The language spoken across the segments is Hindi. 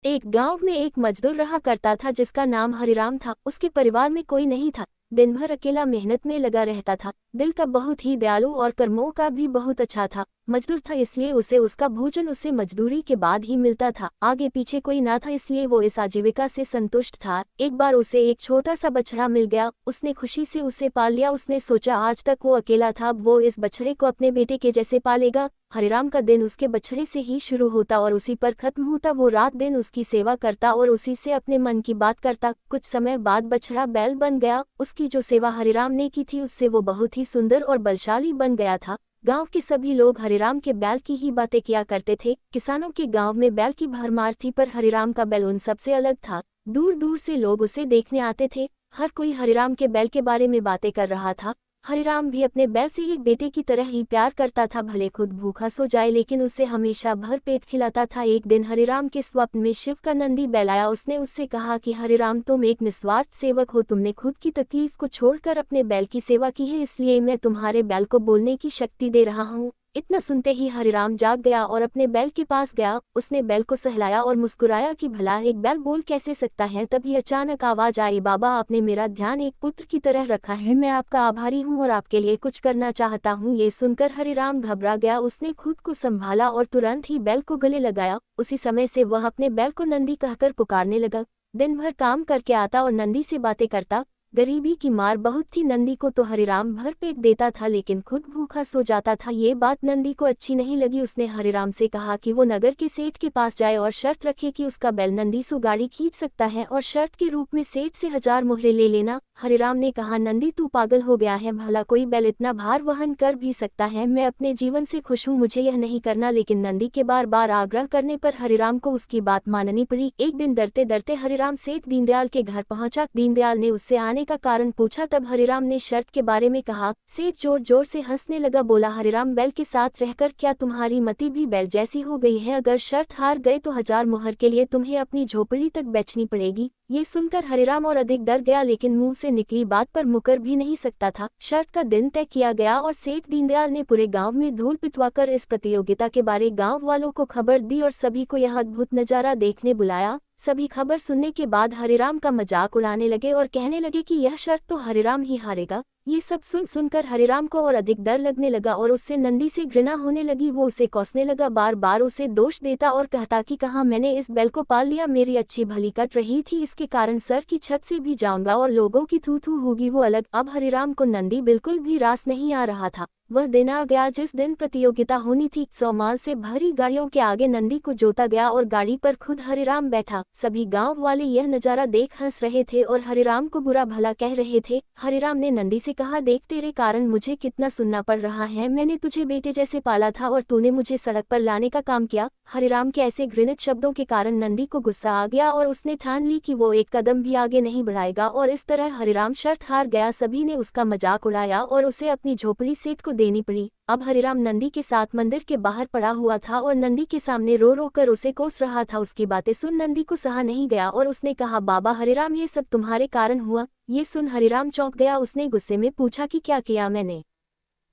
एक गांव में एक मजदूर रहा करता था जिसका नाम हरिराम था। उसके परिवार में कोई नहीं था। दिन भर अकेला मेहनत में लगा रहता था। दिल का बहुत ही दयालु और कर्मों का भी बहुत अच्छा था। मजदूर था इसलिए उसे उसका भोजन उसे मजदूरी के बाद ही मिलता था। आगे पीछे कोई ना था इसलिए वो इस आजीविका से संतुष्ट था। एक बार उसे एक छोटा सा बछड़ा मिल गया। उसने खुशी से उसे पाल लिया। उसने सोचा आज तक वो अकेला था, अब वो इस बछड़े को अपने बेटे के जैसे पालेगा। हरिराम का दिन उसके बछड़े से ही शुरू होता और उसी पर खत्म होता। वो रात दिन उसकी सेवा करता और उसी से अपने मन की बात करता। कुछ समय बाद बछड़ा बैल बन गया। उसकी जो सेवा हरिराम ने की थी उससे वो बहुत ही सुंदर और बलशाली बन गया था। गांव के सभी लोग हरिराम के बैल की ही बातें किया करते थे। किसानों के गांव में बैल की भरमार थी, पर हरिराम का बैल उन सबसे अलग था। दूर दूर से लोग उसे देखने आते थे। हर कोई हरिराम के बैल के बारे में बातें कर रहा था। हरिराम भी अपने बैल से एक बेटे की तरह ही प्यार करता था। भले खुद भूखा सो जाए लेकिन उसे हमेशा भर पेट खिलाता था। एक दिन हरिराम के स्वप्न में शिव का नंदी बैल आया। उसने उससे कहा कि हरिराम, तुम एक निस्वार्थ सेवक हो। तुमने खुद की तकलीफ को छोड़कर अपने बैल की सेवा की है, इसलिए मैं तुम्हारे बैल को बोलने की शक्ति दे रहा हूँ। इतना सुनते ही हरिराम जाग गया और अपने बैल के पास गया। उसने बैल को सहलाया और मुस्कुराया कि भला एक बैल बोल कैसे सकता है। तभी अचानक आवाज आई, बाबा, आपने मेरा ध्यान एक पुत्र की तरह रखा है। मैं आपका आभारी हूँ और आपके लिए कुछ करना चाहता हूँ। ये सुनकर हरिराम घबरा गया। उसने खुद को संभाला और तुरंत ही बैल को गले लगाया। उसी समय से वह अपने बैल को नंदी कहकर पुकारने लगा। दिन भर काम करके आता और नंदी से बातें करता। गरीबी की मार बहुत थी। नंदी को तो हरिराम भर पेट देता था लेकिन खुद भूखा सो जाता था। ये बात नंदी को अच्छी नहीं लगी। उसने हरिराम से कहा कि वो नगर के सेठ के पास जाए और शर्त रखे कि उसका बैल नंदी सो गाड़ी खींच सकता है और शर्त के रूप में सेठ से 1000 मुहरे ले लेना। हरिराम ने कहा, नंदी तू पागल हो गया है, भला कोई बैल इतना भार वहन कर भी सकता है। मैं अपने जीवन से खुश हूँ, मुझे यह नहीं करना। लेकिन नंदी के बार बार आग्रह करने पर हरिराम को उसकी बात माननी पड़ी। एक दिन डरते डरते हरिराम सेठ दीनदयाल के घर पहुंचा। दीनदयाल ने उससे आने का कारण पूछा। तब हरिराम ने शर्त के बारे में कहा। सेठ जोर जोर से हंसने लगा, बोला, हरिराम, बैल के साथ रहकर क्या तुम्हारी मति भी बैल जैसी हो गई है? अगर शर्त हार गए तो 1000 मुहर के लिए तुम्हें अपनी झोपड़ी तक बेचनी पड़ेगी। ये सुनकर हरिराम और अधिक डर गया, लेकिन मुंह से निकली बात पर मुकर भी नहीं सकता था। शर्त का दिन तय किया गया और सेठ दीनदयाल ने पूरे गांव में धूल पिटवाकर इस प्रतियोगिता के बारे गांव वालों को खबर दी और सभी को यह अद्भुत नजारा देखने बुलाया। सभी खबर सुनने के बाद हरिराम का मजाक उड़ाने लगे और कहने लगे कि यह शर्त तो हरिराम ही हारेगा। ये सब सुनकर हरिराम को और अधिक डर लगने लगा और उससे नंदी से घृणा होने लगी। वो उसे कोसने लगा, बार बार उसे दोष देता और कहता कि कहाँ मैंने इस बैल को पाल लिया, मेरी अच्छी भली कट रही थी, इसके कारण सर की छत से भी जाऊंगा और लोगों की थू थू होगी वो अलग। अब हरिराम को नंदी बिल्कुल भी रास नहीं आ रहा था। वह दिन आ गया जिस दिन प्रतियोगिता होनी थी। 100 माल से भरी गाड़ियों के आगे नंदी को जोता गया और गाड़ी पर खुद हरिराम बैठा। सभी गांव वाले यह नजारा देख हंस रहे थे और हरिराम को बुरा भला कह रहे थे। हरिराम ने नंदी से कहा, देख तेरे कारण मुझे कितना सुनना पड़ रहा है। मैंने तुझे बेटे जैसे पाला था और तूने मुझे सड़क पर लाने का काम किया। हरिराम के ऐसे घृणित शब्दों के कारण नंदी को गुस्सा आ गया और उसने ठान ली कि वो एक कदम भी आगे नहीं बढ़ाएगा और इस तरह हरिराम शर्त हार गया। सभी ने उसका मजाक उड़ाया और उसे अपनी झोपड़ी सेठ को देनी पड़ी। अब हरिराम नंदी के साथ मंदिर के बाहर पड़ा हुआ था और नंदी के सामने रो रो कर उसे कोस रहा था। उसकी बातें सुन नंदी को सहा नहीं गया और उसने कहा, बाबा हरिराम, ये सब तुम्हारे कारण हुआ। ये सुन हरिराम चौंक गया। उसने गुस्से में पूछा कि क्या किया मैंने?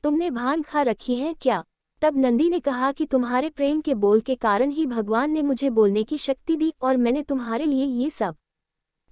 तुमने भांग खा रखी है क्या? तब नंदी ने कहा कि तुम्हारे प्रेम के बोल के कारण ही भगवान ने मुझे बोलने की शक्ति दी और मैंने तुम्हारे लिए ये सब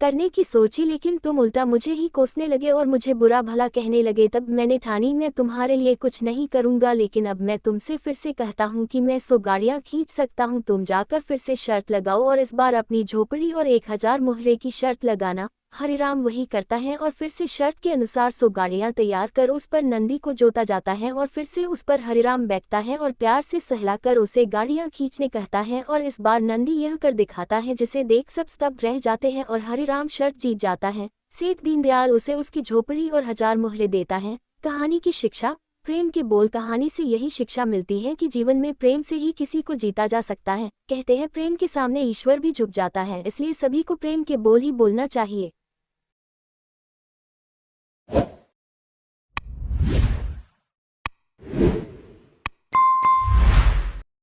करने की सोची, लेकिन तुम उल्टा मुझे ही कोसने लगे और मुझे बुरा भला कहने लगे। तब मैंने ठानी मैं तुम्हारे लिए कुछ नहीं करूंगा, लेकिन अब मैं तुमसे फिर से कहता हूँ कि मैं 100 गाड़ियाँ खींच सकता हूँ। तुम जाकर फिर से शर्त लगाओ और इस बार अपनी झोपड़ी और 1000 मुहरे की शर्त लगाना। हरिराम वही करता है और फिर से शर्त के अनुसार 100 गाड़ियां तैयार कर उस पर नंदी को जोता जाता है और फिर से उस पर हरिराम बैठता है और प्यार से सहलाकर उसे गाड़ियां खींचने कहता है और इस बार नंदी यह कर दिखाता है जिसे देख सब स्तब्ध रह जाते हैं और हरिराम शर्त जीत जाता है। सेठ दीनदयाल उसे उसकी झोपड़ी और 1000 मुहरे देता है। कहानी की शिक्षा। प्रेम के बोल। कहानी से यही शिक्षा मिलती है कि जीवन में प्रेम से ही किसी को जीता जा सकता है। कहते हैं प्रेम के सामने ईश्वर भी झुक जाता है, इसलिए सभी को प्रेम के बोल ही बोलना चाहिए।